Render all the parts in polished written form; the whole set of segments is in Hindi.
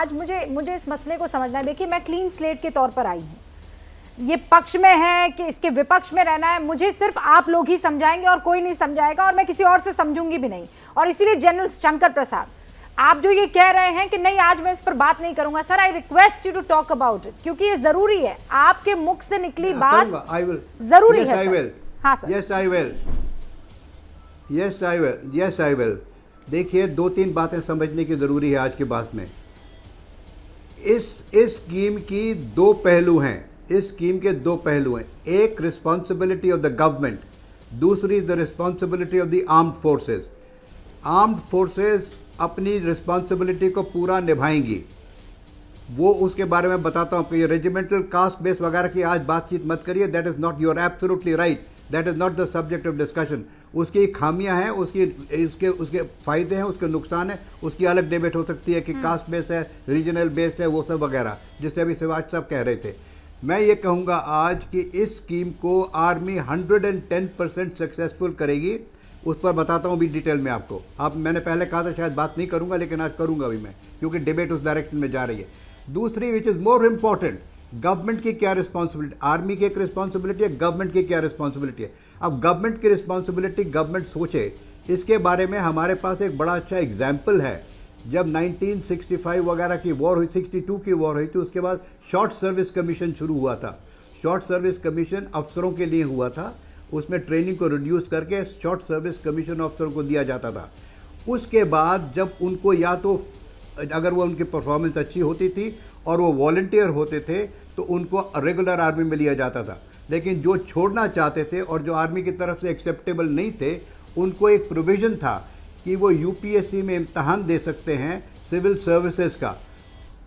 आज मुझे इस मसले को समझना है। देखिए, मैं क्लीन स्लेट के तौर पर आई हूँ, ये पक्ष में है कि इसके विपक्ष में रहना है, मुझे सिर्फ आप लोग ही समझाएंगे और कोई नहीं समझाएगा, और मैं किसी और से समझूंगी भी नहीं। और इसीलिए जनरल शंकर प्रसाद, आप जो ये कह रहे हैं कि नहीं आज मैं इस पर बात नहीं करूंगा, sir I request you to talk about it, क्योंकि ये जरूरी है, आपके मुख से निकली बात जरूरी है। हाँ सर। Yes I will. देखिए, 2-3 बातें समझने की जरूरी है आज के बात में। इस स्कीम की 2 पहलू हैं, इस स्कीम के 2 पहलू हैं। एक रिस्पॉन्सिबिलिटी ऑफ द गवर्नमेंट, दूसरी the responsibility of the armed forces. Armed forces अपनी रिस्पॉन्सिबिलिटी को पूरा निभाएंगी, वो उसके बारे में बताता हूँ कि ये रेजिमेंटल कास्ट बेस वगैरह की आज बातचीत मत करिए, that is not, you are absolutely right, that is not the subject of discussion. उसकी खामियां हैं, उसके फ़ायदे हैं, उसके नुकसान है, उसकी अलग डिबेट हो सकती है कि कास्ट बेस है, रीजनल बेस्ड है, वो सब वगैरह, जिससे अभी शिवाज साहब कह रहे थे। मैं ये कहूँगा आज कि इस स्कीम को आर्मी 110% सक्सेसफुल करेगी। उस पर बताता हूँ भी डिटेल में आपको। मैंने पहले कहा था शायद बात नहीं करूँगा, लेकिन आज करूँगा भी मैं, क्योंकि डिबेट उस डायरेक्शन में जा रही है। दूसरी which is more important, government की क्या रिस्पॉन्सिबिलिटी, आर्मी की एक रिस्पॉन्सिबिलिटी है, गवर्नमेंट की क्या रिस्पॉन्सिबिलिटी है। अब गवर्नमेंट की रिस्पॉन्सिबिलिटी गवर्नमेंट सोचे, इसके बारे में हमारे पास एक बड़ा अच्छा एग्जाम्पल है। जब 1965 वगैरह की वॉर हुई, 62 की वॉर हुई थी, उसके बाद शॉर्ट सर्विस कमीशन शुरू हुआ था। शॉर्ट सर्विस कमीशन अफसरों के लिए हुआ था, उसमें ट्रेनिंग को रिड्यूस करके शॉर्ट सर्विस कमीशन अफसरों को दिया जाता था। उसके बाद जब उनको, या तो अगर वो उनकी परफॉर्मेंस अच्छी होती थी और वो वॉलंटियर होते थे, तो उनको रेगुलर आर्मी में लिया जाता था। लेकिन जो छोड़ना चाहते थे और जो आर्मी की तरफ से एक्सेप्टेबल नहीं थे, उनको एक प्रोविज़न था कि वो यूपीएससी में इम्तहान दे सकते हैं सिविल सर्विसेज का।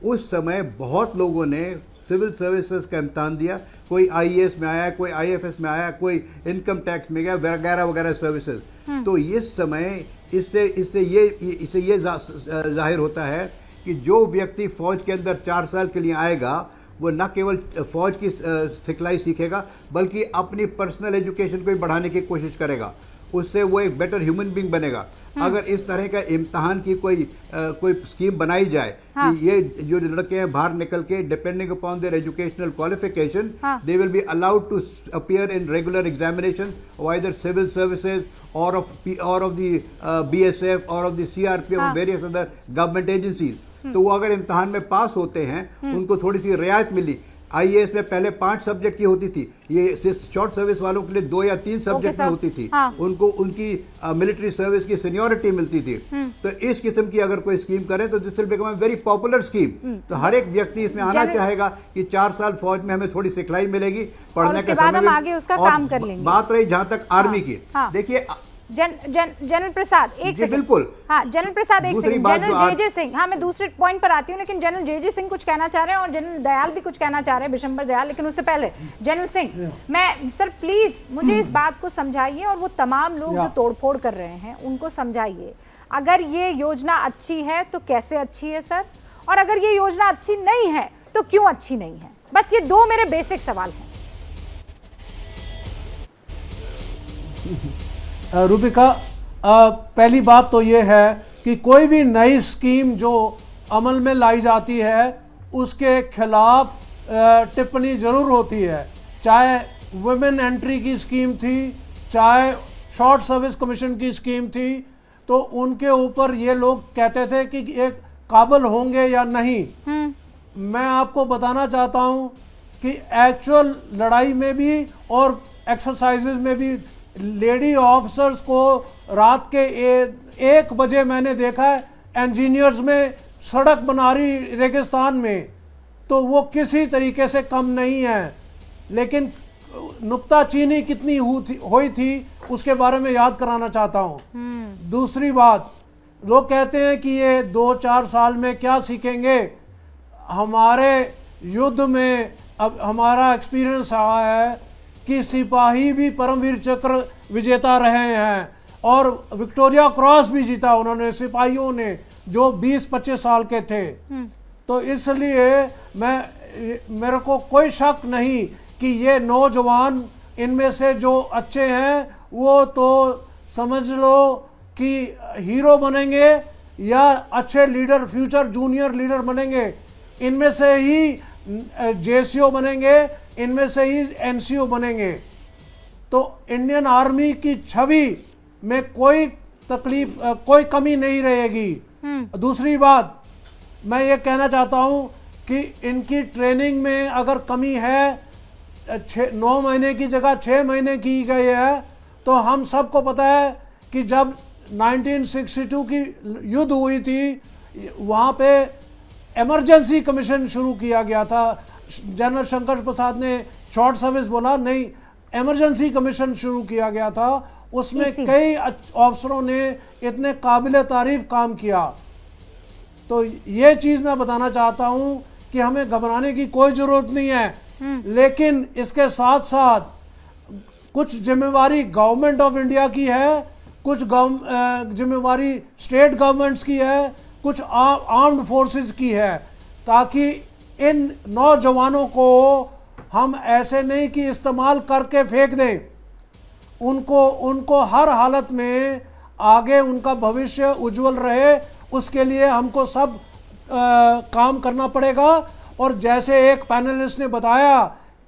उस समय बहुत लोगों ने सिविल सर्विसेज का इम्तहान दिया, कोई आईएएस में आया, कोई आईएफएस में आया, कोई इनकम टैक्स में गया, वगैरह वगैरह सर्विसेज। तो इस समय इससे ये जाहिर होता है कि जो व्यक्ति फौज के अंदर 4 साल के लिए आएगा, वो न केवल फौज की सिखलाई सीखेगा, बल्कि अपनी पर्सनल एजुकेशन को भी बढ़ाने की कोशिश करेगा। उससे वो एक बेटर ह्यूमन बीइंग बनेगा। अगर इस तरह का इम्तहान की कोई स्कीम बनाई जाए, हाँ, कि ये जो लड़के हैं बाहर निकल के, depending upon their educational qualification, they will be allowed to appear in regular examination of either civil services और ऑफ द बीएसएफ और ऑफ द सीआरपीएफ और वेरियस अदर गवर्नमेंट एजेंसीज। तो वो अगर इम्तहान में पास होते हैं, उनको थोड़ी सी रियायत मिली। आईएएस में पहले 5 सब्जेक्ट की होती थी, ये शॉर्ट सर्विस वालों के लिए 2 या 3 सब्जेक्ट में होती थी। हाँ। उनको उनकी मिलिट्री सर्विस की सीनियोरिटी मिलती थी। तो इस किस्म की अगर कोई स्कीम करे तो this will become a very popular scheme. तो हर एक व्यक्ति इसमें आना चाहेगा कि 4 साल फौज में हमें थोड़ी सिखलाई मिलेगी, पढ़ने का समय में। बात रही जहां तक आर्मी की, देखिए जनरल प्रसाद एक सेकंड, बिल्कुल, हाँ जनरल प्रसाद एक सेकंड, जनरल जे सिंह, हाँ मैं दूसरे पॉइंट पर आती हूँ, लेकिन जनरल जे सिंह कुछ कहना चाह रहे हैं और जनरल दयाल भी कुछ कहना चाह रहे हैं, बिशंबर दयाल। लेकिन उससे पहले जनरल सिंह, मैं सर प्लीज मुझे इस बात को समझाइए, और वो तमाम लोग जो तोड़फोड़ कर रहे हैं उनको समझाइए। अगर ये योजना अच्छी है तो कैसे अच्छी है सर, और अगर ये योजना अच्छी नहीं है तो क्यों अच्छी नहीं है? बस ये 2 मेरे बेसिक सवाल हैं। रूबिका, पहली बात तो ये है कि कोई भी नई स्कीम जो अमल में लाई जाती है उसके खिलाफ टिप्पणी जरूर होती है। चाहे वुमेन एंट्री की स्कीम थी, चाहे शॉर्ट सर्विस कमीशन की स्कीम थी, तो उनके ऊपर ये लोग कहते थे कि एक काबिल होंगे या नहीं। मैं आपको बताना चाहता हूँ कि एक्चुअल लड़ाई में भी और एक्सरसाइजेज में भी लेडी ऑफिसर्स को रात के 1 बजे मैंने देखा है इंजीनियर्स में सड़क बना रही रेगिस्तान में, तो वो किसी तरीके से कम नहीं है। लेकिन नुक्ताचीनी कितनी हुई थी उसके बारे में याद कराना चाहता हूँ। दूसरी बात, लोग कहते हैं कि ये 2-4 साल में क्या सीखेंगे। हमारे युद्ध में अब हमारा एक्सपीरियंस रहा है कि सिपाही भी परमवीर चक्र विजेता रहे हैं और विक्टोरिया क्रॉस भी जीता उन्होंने, सिपाहियों ने, जो 20-25 साल के थे। तो इसलिए मेरे को कोई शक नहीं कि ये नौजवान इनमें से जो अच्छे हैं वो तो समझ लो कि हीरो बनेंगे, या अच्छे लीडर, फ्यूचर जूनियर लीडर बनेंगे, इनमें से ही जेसीओ बनेंगे, इनमें से ही एनसीओ बनेंगे। तो इंडियन आर्मी की छवि में कोई तकलीफ, कोई कमी नहीं रहेगी। दूसरी बात मैं ये कहना चाहता हूं कि इनकी ट्रेनिंग में अगर कमी है, 9 महीने की जगह 6 महीने की गई है, तो हम सबको पता है कि जब 1962 की युद्ध हुई थी, वहाँ पे इमरजेंसी कमीशन शुरू किया गया था। जनरल शंकर प्रसाद ने शॉर्ट सर्विस बोला, नहीं, इमरजेंसी कमीशन शुरू किया गया था। उसमें कई अफसरों ने इतने काबिल तारीफ काम किया। तो ये चीज़ मैं बताना चाहता हूँ कि हमें घबराने की कोई ज़रूरत नहीं है, लेकिन इसके साथ साथ कुछ जिम्मेवारी गवर्नमेंट ऑफ इंडिया की है, कुछ जिम्मेवारी स्टेट गवर्नमेंट्स की है, कुछ आर्म्ड फोर्सेस की है, ताकि इन नौजवानों को हम ऐसे नहीं कि इस्तेमाल करके फेंक दें। उनको हर हालत में आगे उनका भविष्य उज्जवल रहे, उसके लिए हमको सब काम करना पड़ेगा। और जैसे एक पैनलिस्ट ने बताया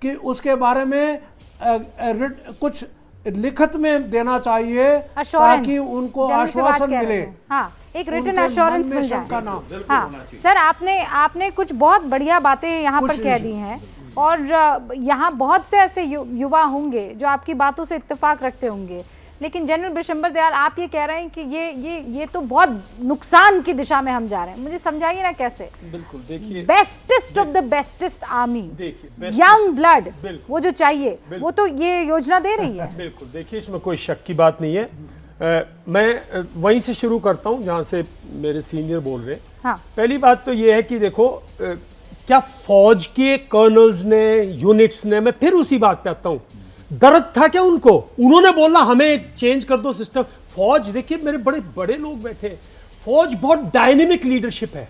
कि उसके बारे में कुछ लिखित में देना चाहिए ताकि उनको आश्वासन मिले। हाँ, एक रिटन एश्योरेंस मिल जाए। नाम। हाँ सर, आपने कुछ बहुत बढ़िया बातें यहाँ पर कह दी हैं, और यहाँ बहुत से ऐसे युवा होंगे जो आपकी बातों से इत्तेफाक रखते होंगे, लेकिन जनरल बिशंबर दयाल, आप ये कह रहे हैं कि ये तो बहुत नुकसान की दिशा में हम जा रहे हैं। मुझे समझाइए ना कैसे। बिल्कुल, देखिए, bestest of the bestest army, young blood, वो जो चाहिए वो तो ये योजना दे रही है। बिल्कुल, देखिए, इसमें कोई शक की बात नहीं है। मैं वहीं से शुरू करता हूं जहां से मेरे सीनियर बोल रहे हैं। हाँ। पहली बात तो ये है कि देखो, क्या फौज के कर्नल्स ने, यूनिट्स ने, मैं फिर उसी बात पे आता हूं, दर्द था क्या उनको? उन्होंने बोला हमें चेंज कर दो सिस्टम। फौज, देखिए मेरे बड़े बड़े लोग बैठे, फौज बहुत डायनेमिक लीडरशिप है।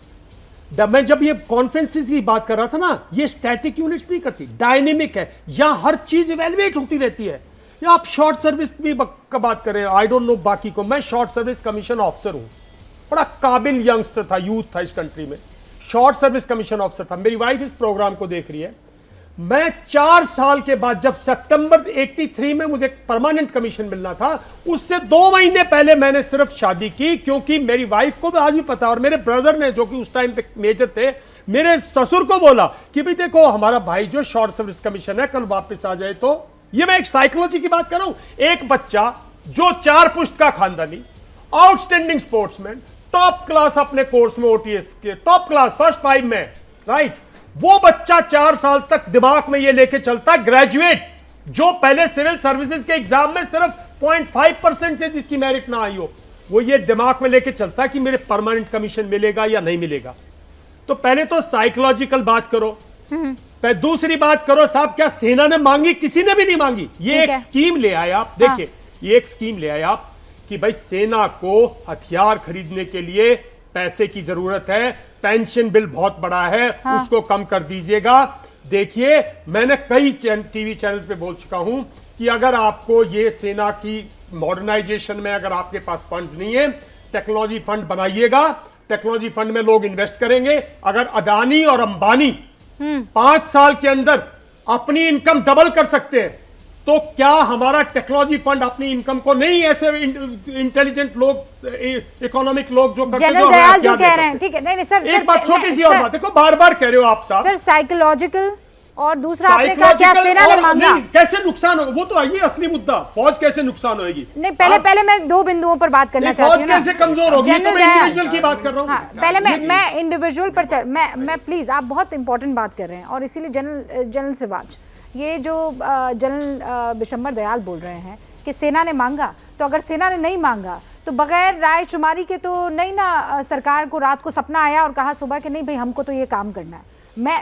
मैं जब ये कॉन्फ्रेंसेस की बात कर रहा था ना, ये स्टैटिक यूनिट्स नहीं करती, डायनेमिक है। यहां हर चीज इवेलुएट होती रहती है। या आप शॉर्ट सर्विस की बात करें, आई डोंट नो बाकी को, मैं शॉर्ट सर्विस कमीशन ऑफिसर हूं, बड़ा काबिल यंगस्टर था, यूथ था इस कंट्री में, शॉर्ट सर्विस कमीशन ऑफिसर था। मेरी वाइफ इस प्रोग्राम को देख रही है। मैं 4 साल के बाद, जब सितंबर 83 में मुझे परमानेंट कमीशन मिलना था, उससे 2 महीने पहले मैंने सिर्फ शादी की, क्योंकि मेरी वाइफ को भी आज भी पता, और मेरे ब्रदर ने, जो कि उस टाइम पे मेजर थे, मेरे ससुर को बोला कि भाई देखो, हमारा भाई जो शॉर्ट सर्विस कमीशन है, कल वापस आ जाए। तो ये मैं एक साइकोलॉजी की बात कर रहा हूं। एक बच्चा जो 4 पुश्त का खानदानी, आउटस्टैंडिंग स्पोर्ट्समैन, टॉप क्लास अपने कोर्स में, ओटीएस के टॉप क्लास, फर्स्ट 5 में, राइट, वो बच्चा 4 साल तक दिमाग में ये लेके चलता, ग्रेजुएट जो पहले सिविल सर्विसेज के एग्जाम में सिर्फ 0.5% से जिसकी मेरिट ना आई हो, वो ये दिमाग में लेके चलता कि मेरे परमानेंट कमीशन मिलेगा या नहीं मिलेगा। तो पहले तो साइकोलॉजिकल बात करो। दूसरी बात करो, साहब क्या सेना ने मांगी? किसी ने भी नहीं मांगी। ये एक स्कीम ले आए आप, देखिए, ये एक स्कीम ले आए आप कि भाई सेना को हथियार खरीदने के लिए पैसे की जरूरत है, पेंशन बिल बहुत बड़ा है, उसको कम कर दीजिएगा। देखिए, मैंने कई टीवी चैनल्स पे बोल चुका हूं कि अगर आपको ये सेना की मॉडर्नाइजेशन में अगर आपके पास फंड्स नहीं है, टेक्नोलॉजी फंड बनाइएगा। टेक्नोलॉजी फंड में लोग इन्वेस्ट करेंगे। अगर अडानी और अंबानी 5 साल के अंदर अपनी इनकम डबल कर सकते हैं, तो क्या हमारा टेक्नोलॉजी फंड अपनी इनकम को नहीं, ऐसे इंटेलिजेंट लोग, इकोनॉमिक लोग जो करते हैं, जनरल दयाल जो कह रहे हैं, ठीक है, नहीं सर, एक बात छोटी सी और बात, देखो बार बार कह रहे हो आप साहब, सर साइकोलॉजिकल, और दूसरा आपने कहा क्या सेना ने मांगा, कैसे नुकसान होगा, वो तो ये असली मुद्दा, फौज कैसे नुकसान होगी। नहीं, पहले मैं 2 बिंदुओं पर बात करना चाहती हूँ। फौज कैसे कमजोर होगी, तो मैं इंडिविजुअल की बात कर रहा हूँ। हाँ, पहले मैं इंडिविजुअल पर मैं प्लीज, आप बहुत इंपॉर्टेंट बात कर रहे हैं, और इसीलिए जनरल से बात, ये जो जनरल बिशंबर दयाल बोल रहे हैं कि सेना ने मांगा, तो अगर सेना ने नहीं मांगा तो बगैर राय शुमारी के तो नहीं ना, सरकार को रात को सपना आया और कहा सुबह कि नहीं भाई हमको तो ये काम करना है।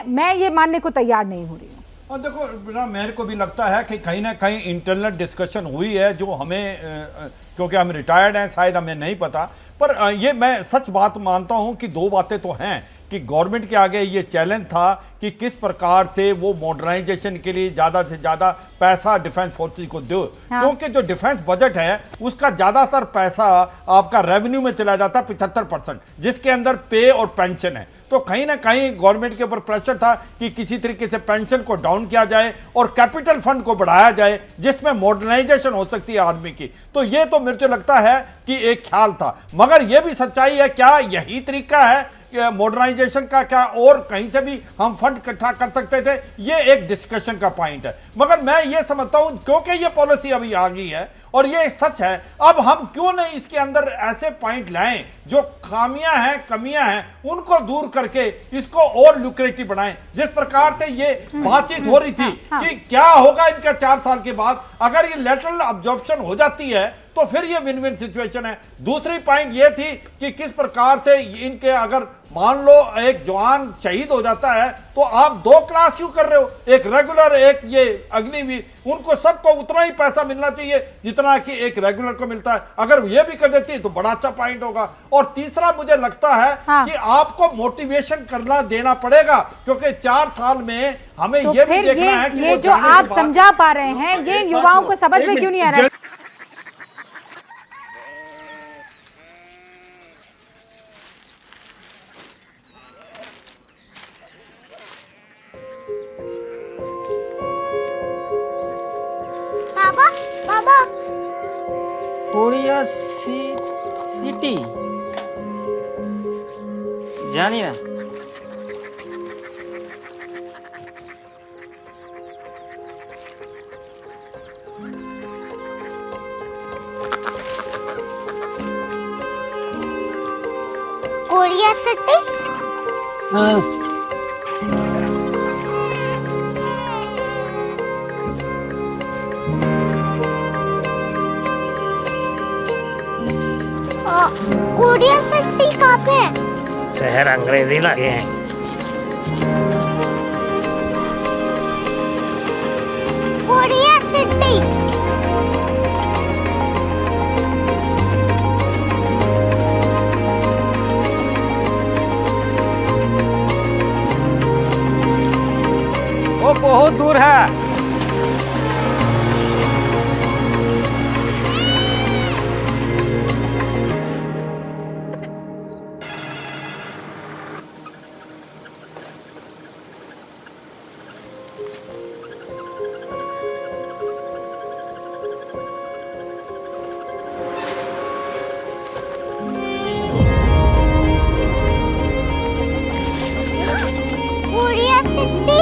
मैं ये मानने को तैयार नहीं हो रही हूँ। और देखो, मेरे को भी लगता है कि कहीं ना कहीं इंटरनल डिस्कशन हुई है, जो हमें क्योंकि हम रिटायर्ड हैं, शायद हमें नहीं पता। पर ये मैं सच बात मानता हूं कि दो बातें तो हैं कि गवर्नमेंट के आगे ये चैलेंज था कि किस प्रकार से वो मॉडर्नाइजेशन के लिए ज़्यादा से ज़्यादा पैसा डिफेंस फोर्सेस को दो, क्योंकि जो डिफेंस बजट है उसका ज़्यादातर पैसा आपका रेवेन्यू में चला जाता है 75%, जिसके अंदर पे और पेंशन है। तो कहीं ना कहीं गवर्नमेंट के ऊपर प्रेशर था कि किसी तरीके से पेंशन को डाउन किया जाए और कैपिटल फंड को बढ़ाया जाए जिसमें मॉडर्नाइजेशन हो सकती है आदमी की। तो ये तो मुझे लगता है कि एक ख्याल था, मगर यह भी सच्चाई है क्या यही तरीका है मॉडर्नाइजेशन का, क्या और कहीं से भी हम फंड इकट्ठा कर सकते थे? ये एक डिस्कशन का पॉइंट है। मगर मैं ये समझता हूं क्योंकि ये पॉलिसी अभी आ गई है और ये सच है, अब हम क्यों नहीं इसके अंदर ऐसे पॉइंट लाएं जो खामियां हैं, कमियां हैं, उनको दूर करके इसको और लुक्रेटिव बनाएं। जिस प्रकार से ये बातचीत हो रही थी कि क्या होगा इनका 4 साल के बाद, अगर ये लेटरल अब्जॉर्प्शन हो जाती है तो फिर ये विन विन सिचुएशन है। दूसरी पॉइंट ये थी कि किस प्रकार से इनके, अगर मान लो एक जवान शहीद हो जाता है तो आप 2 क्लास क्यों कर रहे हो, एक रेगुलर एक ये अग्निवीर, उनको सबको उतना ही पैसा मिलना चाहिए जितना कि एक रेगुलर को मिलता है। अगर ये भी कर देती है तो बड़ा अच्छा पॉइंट होगा। और तीसरा मुझे लगता है कि आपको मोटिवेशन करना देना पड़ेगा, क्योंकि 4 साल में हमें तो ये भी देखना है कि ये जो आप समझा पा रहे हैं ये युवाओं को समझ में क्यों नहीं आ रहा है? कोरिया सिटी जानी ना। Korea city? हाँ। कोरिया सिटी कहाँ पे है? शहर अंग्रेजी लगे हैं। Korea city. वो बहुत दूर है। Korea city.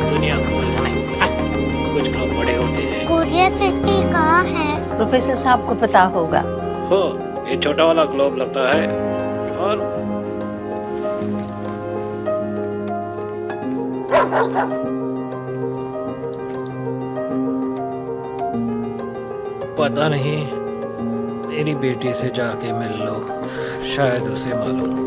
दुनिया को नहीं, कुछ लोग बड़े होते हैं। कोरिया सिटी कहाँ है? प्रोफेसर साहब को पता होगा। हो, ये छोटा वाला ग्लोब लगता है और पता नहीं, मेरी बेटी से जाके मिल लो, शायद उसे मालूम हो।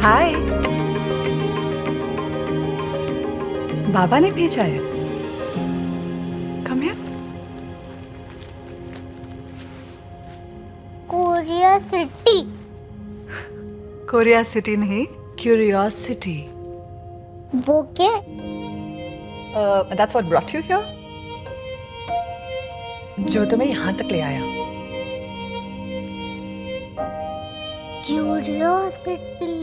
हाय, बाबा ने भेजा है। Come here. Korea city. Korea city नहीं, क्यूरियोसिटी। वो क्या? That's what brought you here, जो तुम्हें यहाँ तक ले आया। क्यूरियोसिटी।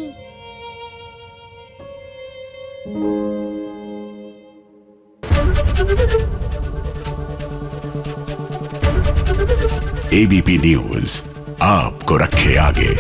एबीपी न्यूज आपको रखे आगे।